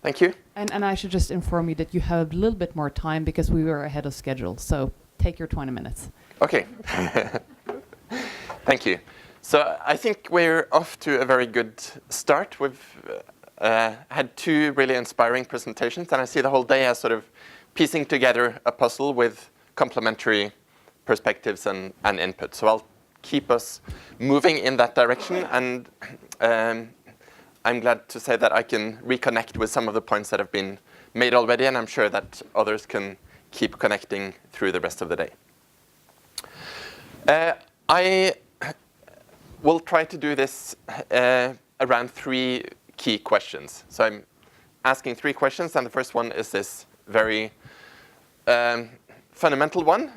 Thank you. And I should just inform you that you have a little bit more time because we were ahead of schedule. So take your 20 minutes. Okay. Thank you. So I think we're off to a very good start. We've had two really inspiring presentations, and I see the whole day as sort of piecing together a puzzle with complementary perspectives and input. So I'll keep us moving in that direction, and I'm glad to say that I can reconnect with some of the points that have been made already, and I'm sure that others can keep connecting through the rest of the day. I will try to do this around three key questions. So I'm asking three questions, and the first one is this very fundamental one.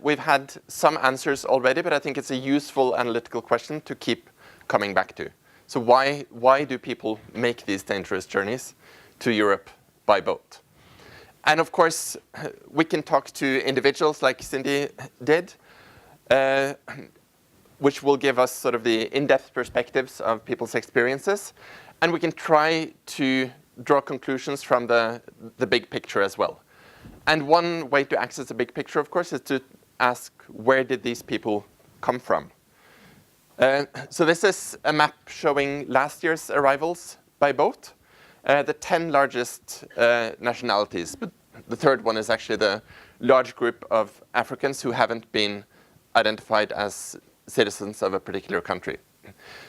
We've had some answers already, but I think it's a useful analytical question to keep coming back to. So why do people make these dangerous journeys to Europe by boat? And of course, we can talk to individuals like Cindy did, which will give us sort of the in-depth perspectives of people's experiences. And we can try to draw conclusions from the big picture as well. And one way to access the big picture, of course, is to ask, where did these people come from? So this is a map showing last year's arrivals by boat. The 10 largest nationalities, but the third one is actually the large group of Africans who haven't been identified as citizens of a particular country.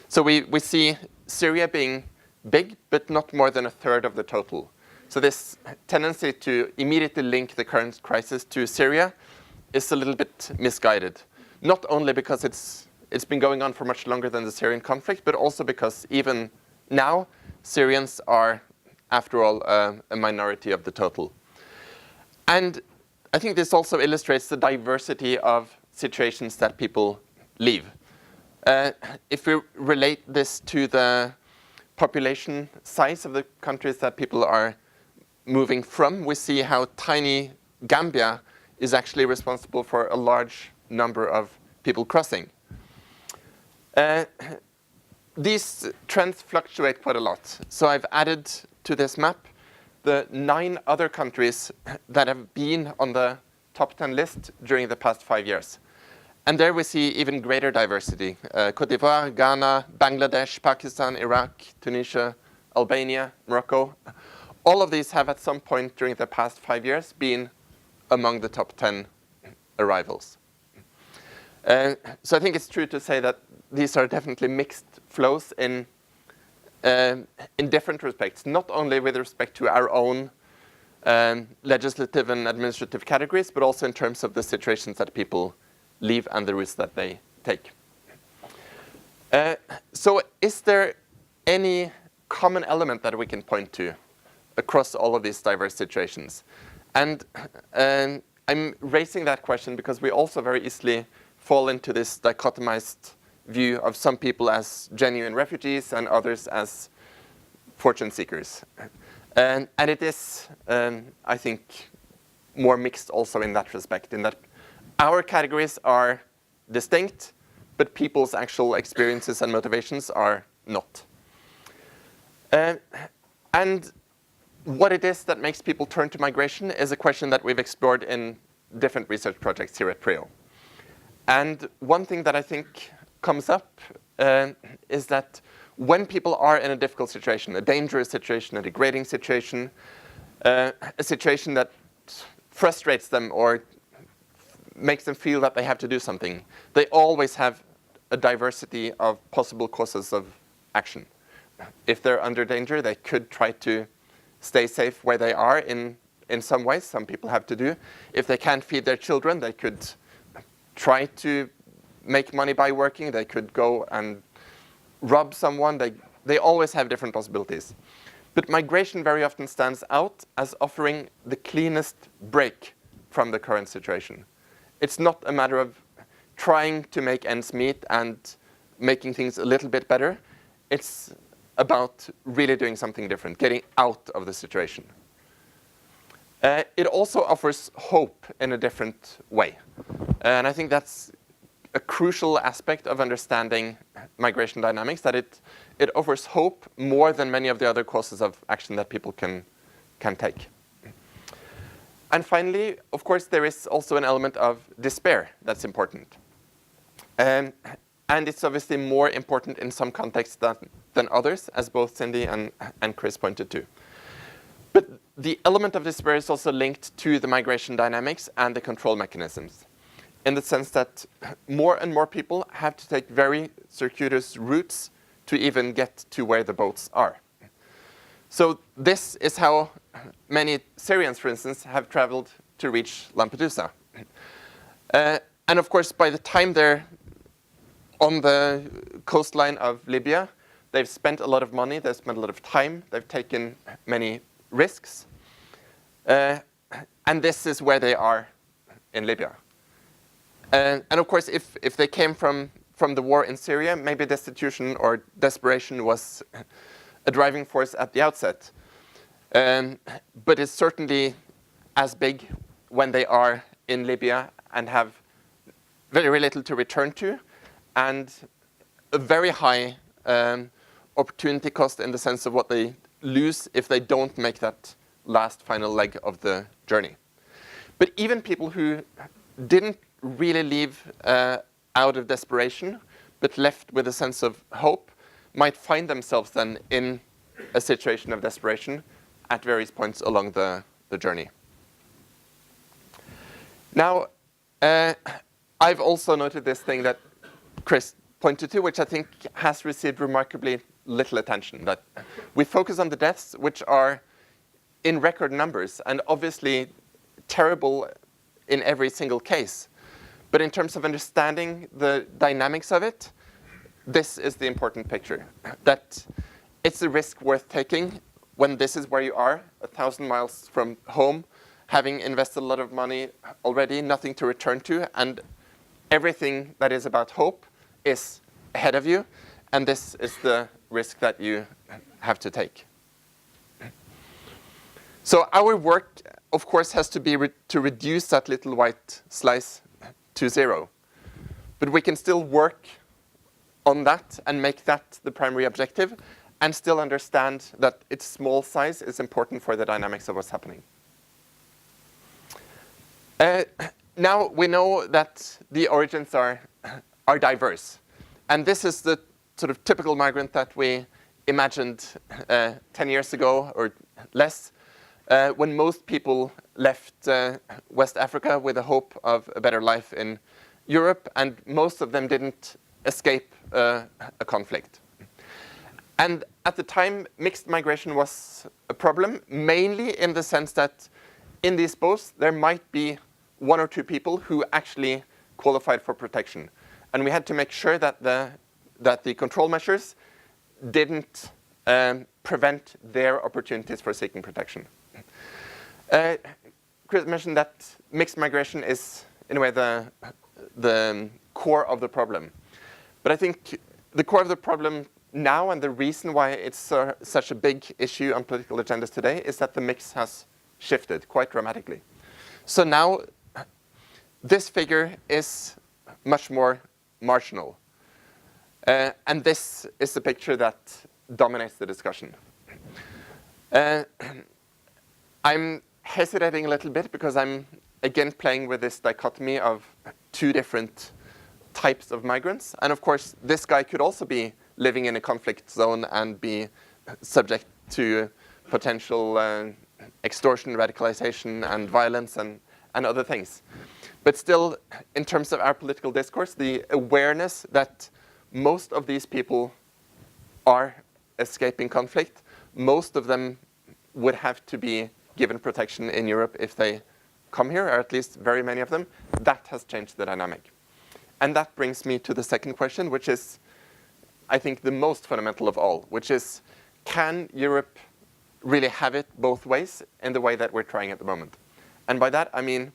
So we see Syria being big, but not more than a third of the total. So this tendency to immediately link the current crisis to Syria is a little bit misguided. Not only because it's been going on for much longer than the Syrian conflict, but also because even now, Syrians are, after all, a minority of the total. And I think this also illustrates the diversity of situations that people leave. If we relate this to the population size of the countries that people are moving from, we see how tiny Gambia is actually responsible for a large number of people crossing. These trends fluctuate quite a lot. So I've added to this map the 9 other countries that have been on the top 10 list during the past 5 years. And there we see even greater diversity. Côte d'Ivoire, Ghana, Bangladesh, Pakistan, Iraq, Tunisia, Albania, Morocco. All of these have at some point during the past 5 years been among the top 10 arrivals. So I think it's true to say that these are definitely mixed flows in different respects, not only with respect to our own legislative and administrative categories, but also in terms of the situations that people leave and the routes that they take. So is there any common element that we can point to across all of these diverse situations? And I'm raising that question because we also very easily fall into this dichotomized view of some people as genuine refugees and others as fortune seekers. And it is, I think, more mixed also in that respect, in that our categories are distinct, but people's actual experiences and motivations are not. And what it is that makes people turn to migration is a question that we've explored in different research projects here at Prio. And one thing that I think comes up is that when people are in a difficult situation, a dangerous situation, a degrading situation, a situation that frustrates them or makes them feel that they have to do something, they always have a diversity of possible causes of action. If they're under danger, they could try to stay safe where they are in some ways. Some people have to do. If they can't feed their children, they could try to make money by working. They could go and rob someone. They always have different possibilities. But migration very often stands out as offering the cleanest break from the current situation. It's not a matter of trying to make ends meet and making things a little bit better. It's about really doing something different, getting out of the situation. It also offers hope in a different way. And I think that's a crucial aspect of understanding migration dynamics, that it offers hope more than many of the other courses of action that people can take. And finally, of course, there is also an element of despair that's important. And it's obviously more important in some contexts than others, as both Cindy and Chris pointed to. But the element of despair is also linked to the migration dynamics and the control mechanisms, in the sense that more and more people have to take very circuitous routes to even get to where the boats are. So this is how many Syrians, for instance, have traveled to reach Lampedusa. And of course, by the time they're on the coastline of Libya, they've spent a lot of money, they've spent a lot of time, they've taken many risks. And this is where they are in Libya. And of course, if they came from the war in Syria, maybe destitution or desperation was a driving force at the outset. But it's certainly as big when they are in Libya and have very little to return to, and a very high opportunity cost in the sense of what they lose if they don't make that last final leg of the journey. But even people who didn't really leave out of desperation, but left with a sense of hope, might find themselves then in a situation of desperation at various points along the journey. Now, I've also noted this thing that Chris pointed to, which I think has received remarkably little attention, that we focus on the deaths, which are in record numbers and obviously terrible in every single case. But in terms of understanding the dynamics of it, this is the important picture, that it's a risk worth taking when this is where you are, 1,000 miles from home, having invested a lot of money already, nothing to return to, and everything that is about hope is ahead of you, and this is the risk that you have to take. So our work, of course, has to be to reduce that little white slice to zero. But we can still work on that and make that the primary objective, and still understand that its small size is important for the dynamics of what's happening. Now we know that the origins are diverse. And this is the sort of typical migrant that we imagined 10 years ago or less, when most people left West Africa with the hope of a better life in Europe, and most of them didn't escape a conflict. And at the time, mixed migration was a problem, mainly in the sense that in these boats, there might be one or two people who actually qualified for protection. And we had to make sure that the control measures didn't prevent their opportunities for seeking protection. Chris mentioned that mixed migration is, in a way, the core of the problem. But I think the core of the problem now, and the reason why it's such a big issue on political agendas today, is that the mix has shifted quite dramatically. So now, this figure is much more marginal. And this is the picture that dominates the discussion. I'm hesitating a little bit because I'm again playing with this dichotomy of two different types of migrants. And of course, this guy could also be living in a conflict zone and be subject to potential extortion, radicalization, and violence, and other things. But still, in terms of our political discourse, the awareness that most of these people are escaping conflict, most of them would have to be given protection in Europe if they come here, or at least very many of them, that has changed the dynamic. And that brings me to the second question, which is, I think, the most fundamental of all, which is, can Europe really have it both ways in the way that we're trying at the moment? And by that, I mean,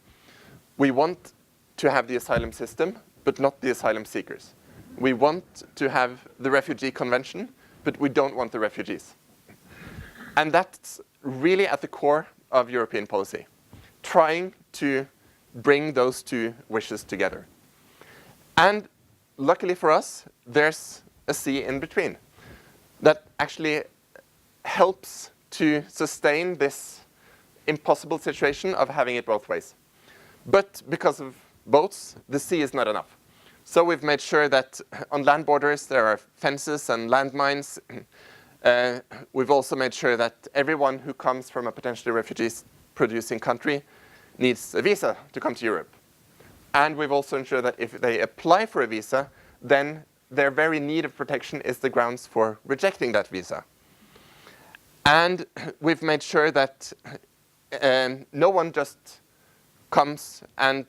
we want to have the asylum system, but not the asylum seekers. We want to have the refugee convention, but we don't want the refugees. And that's really at the core of European policy, trying to bring those two wishes together. And luckily for us, there's a sea in between that actually helps to sustain this impossible situation of having it both ways. But because of boats, the sea is not enough. So we've made sure that on land borders there are fences and landmines. We've also made sure that everyone who comes from a potentially refugee-producing country needs a visa to come to Europe. And we've also ensured that if they apply for a visa, then their very need of protection is the grounds for rejecting that visa. And we've made sure that no one just comes and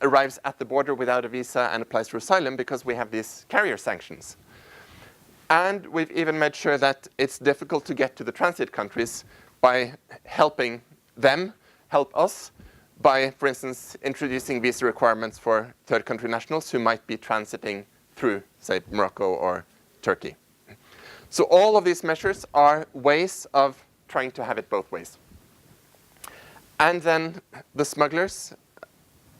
arrives at the border without a visa and applies for asylum, because we have these carrier sanctions. And we've even made sure that it's difficult to get to the transit countries by helping them help us by, for instance, introducing visa requirements for third country nationals who might be transiting through, say, Morocco or Turkey. So all of these measures are ways of trying to have it both ways. And then the smugglers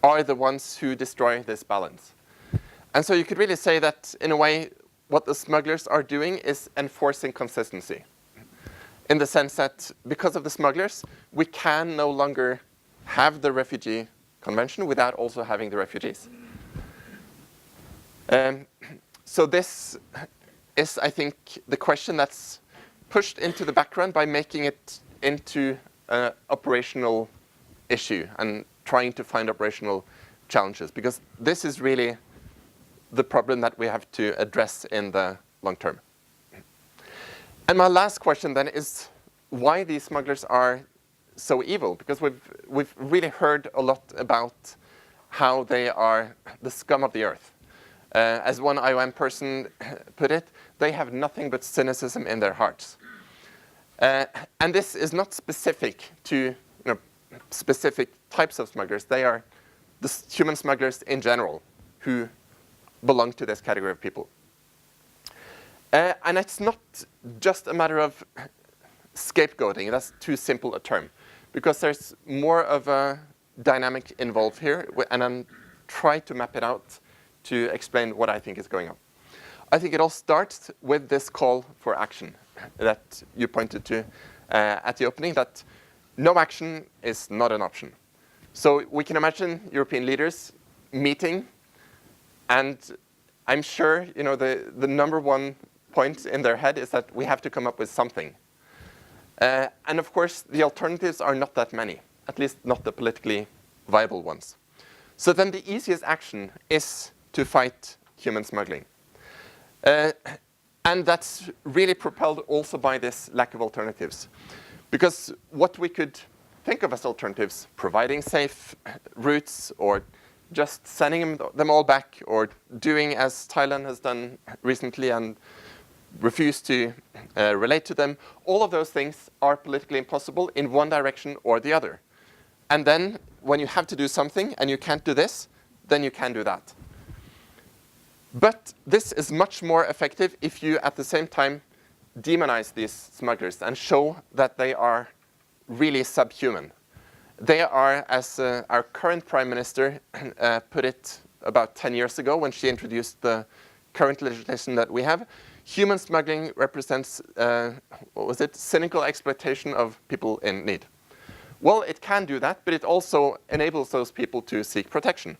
are the ones who destroy this balance. And so you could really say that, in a way, what the smugglers are doing is enforcing consistency. In the sense that because of the smugglers, we can no longer have the refugee convention without also having the refugees. So this is, I think, the question that's pushed into the background by making it into an operational issue and trying to find operational challenges, because this is really the problem that we have to address in the long term. And my last question then is why these smugglers are so evil, because we've really heard a lot about how they are the scum of the earth. As one IOM person put it, they have nothing but cynicism in their hearts. And this is not specific to specific types of smugglers. They are the human smugglers in general who belong to this category of people. And it's not just a matter of scapegoating. That's too simple a term, because there's more of a dynamic involved here, and I'm trying to map it out to explain what I think is going on. I think it all starts with this call for action that you pointed to at the opening, that no action is not an option. So we can imagine European leaders meeting, and I'm sure the number one point in their head is that we have to come up with something. And of course, the alternatives are not that many, at least not the politically viable ones. So then the easiest action is to fight human smuggling. And that's really propelled also by this lack of alternatives. Because what we could think of as alternatives, providing safe routes, or just sending them all back, or doing as Thailand has done recently and refuse to relate to them, all of those things are politically impossible in one direction or the other. And then when you have to do something and you can't do this, then you can do that. But this is much more effective if you at the same time demonize these smugglers and show that they are really subhuman. They are, as our current Prime Minister put it about 10 years ago when she introduced the current legislation that we have, human smuggling represents, cynical exploitation of people in need. Well, it can do that, but it also enables those people to seek protection.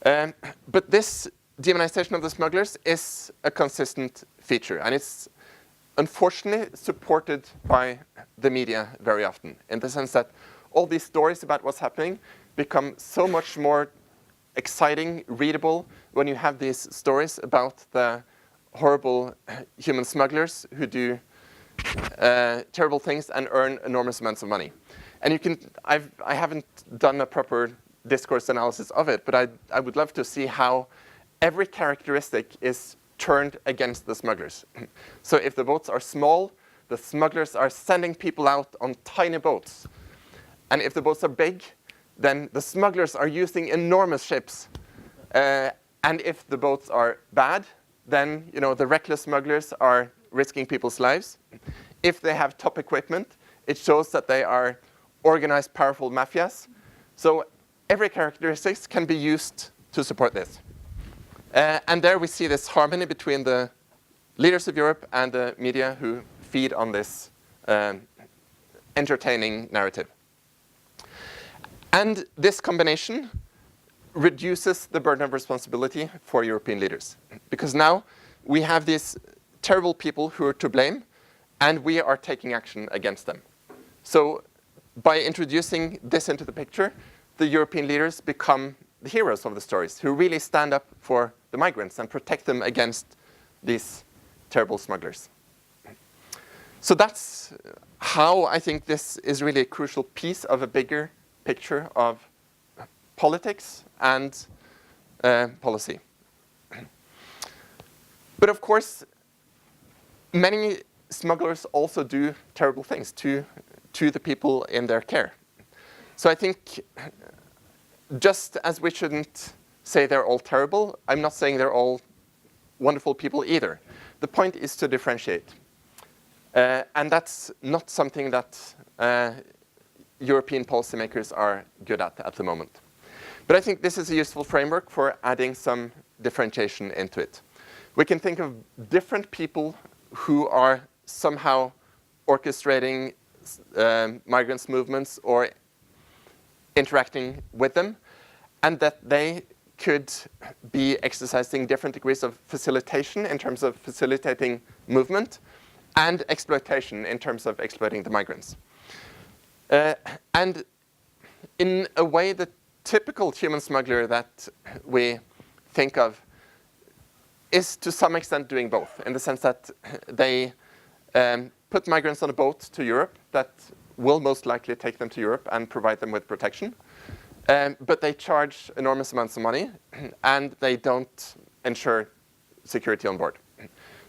But this demonization of the smugglers is a consistent feature, and it's unfortunately supported by the media very often, in the sense that all these stories about what's happening become so much more exciting, readable, when you have these stories about the horrible human smugglers who do terrible things and earn enormous amounts of money. And I haven't done a proper discourse analysis of it, but I would love to see how every characteristic is turned against the smugglers. So if the boats are small, the smugglers are sending people out on tiny boats. And if the boats are big, then the smugglers are using enormous ships. And if the boats are bad, then the reckless smugglers are risking people's lives. If they have top equipment, it shows that they are organized, powerful mafias. So every characteristic can be used to support this. And there we see this harmony between the leaders of Europe and the media who feed on this entertaining narrative. And this combination reduces the burden of responsibility for European leaders. Because now we have these terrible people who are to blame, and we are taking action against them. So by introducing this into the picture, the European leaders become the heroes of the stories, who really stand up for the migrants and protect them against these terrible smugglers. So that's how I think this is really a crucial piece of a bigger picture of politics and policy. But of course, many smugglers also do terrible things to the people in their care. So I think just as we shouldn't say they're all terrible, I'm not saying they're all wonderful people either. The point is to differentiate. And that's not something that European policymakers are good at the moment. But I think this is a useful framework for adding some differentiation into it. We can think of different people who are somehow orchestrating migrants' movements or interacting with them, and that they could be exercising different degrees of facilitation in terms of facilitating movement, and exploitation in terms of exploiting the migrants. And in a way, the typical human smuggler that we think of is to some extent doing both, in the sense that they put migrants on a boat to Europe that will most likely take them to Europe and provide them with protection. But they charge enormous amounts of money, and they don't ensure security on board.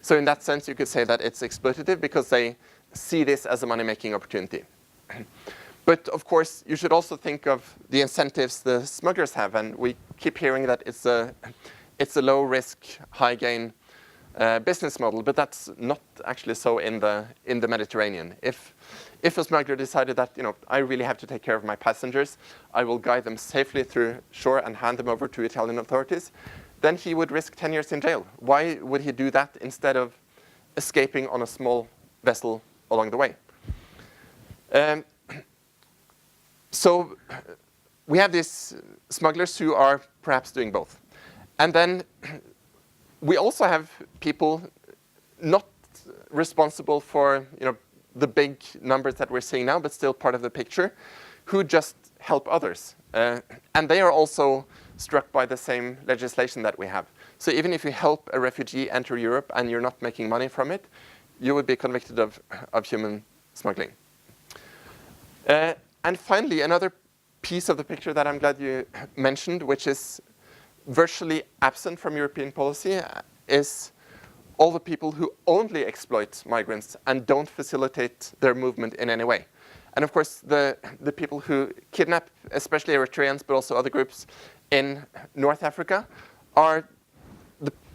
So in that sense, you could say that it's exploitative because they see this as a money-making opportunity. But of course, you should also think of the incentives the smugglers have, and we keep hearing that it's a low-risk, high-gain business model, but that's not actually so in the Mediterranean. If a smuggler decided that, I really have to take care of my passengers, I will guide them safely through shore and hand them over to Italian authorities, then he would risk 10 years in jail. Why would he do that instead of escaping on a small vessel along the way? So we have these smugglers who are perhaps doing both. And then we also have people not responsible for the big numbers that we're seeing now, but still part of the picture, who just help others. And they are also struck by the same legislation that we have. So even if you help a refugee enter Europe and you're not making money from it, you would be convicted of human smuggling. And finally, another piece of the picture that I'm glad you mentioned, which is virtually absent from European policy, is all the people who only exploit migrants and don't facilitate their movement in any way. And of course, the people who kidnap, especially Eritreans, but also other groups in North Africa, are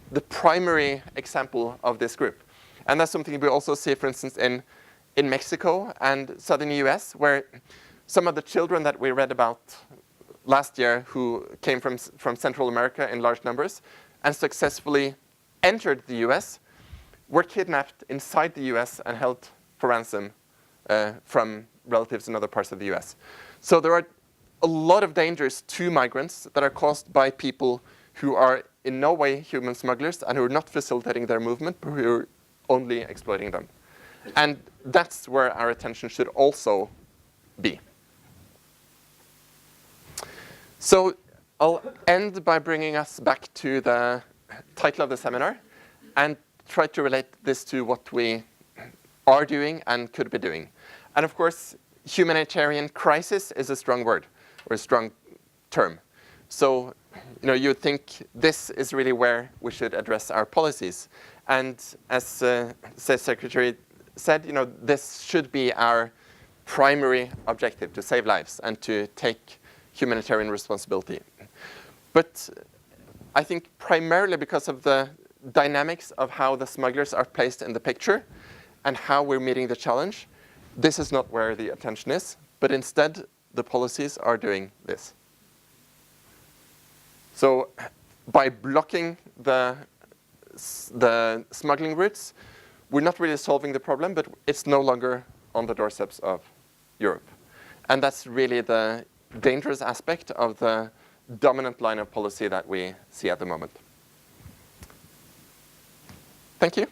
the primary example of this group. And that's something we also see, for instance, in Mexico and southern US, where some of the children that we read about last year who came from Central America in large numbers and successfully entered the US were kidnapped inside the US and held for ransom from relatives in other parts of the US. So there are a lot of dangers to migrants that are caused by people who are in no way human smugglers and who are not facilitating their movement, but who are only exploiting them. And that's where our attention should also be. So I'll end by bringing us back to the title of the seminar and try to relate this to what we are doing and could be doing. And of course, humanitarian crisis is a strong word, or a strong term. So, you would think this is really where we should address our policies. And as State Secretary said, this should be our primary objective, to save lives and to take humanitarian responsibility. But I think primarily because of the dynamics of how the smugglers are placed in the picture and how we're meeting the challenge, this is not where the attention is, but instead the policies are doing this. So by blocking the smuggling routes, we're not really solving the problem, but it's no longer on the doorsteps of Europe. And that's really the dangerous aspect of the dominant line of policy that we see at the moment. Thank you.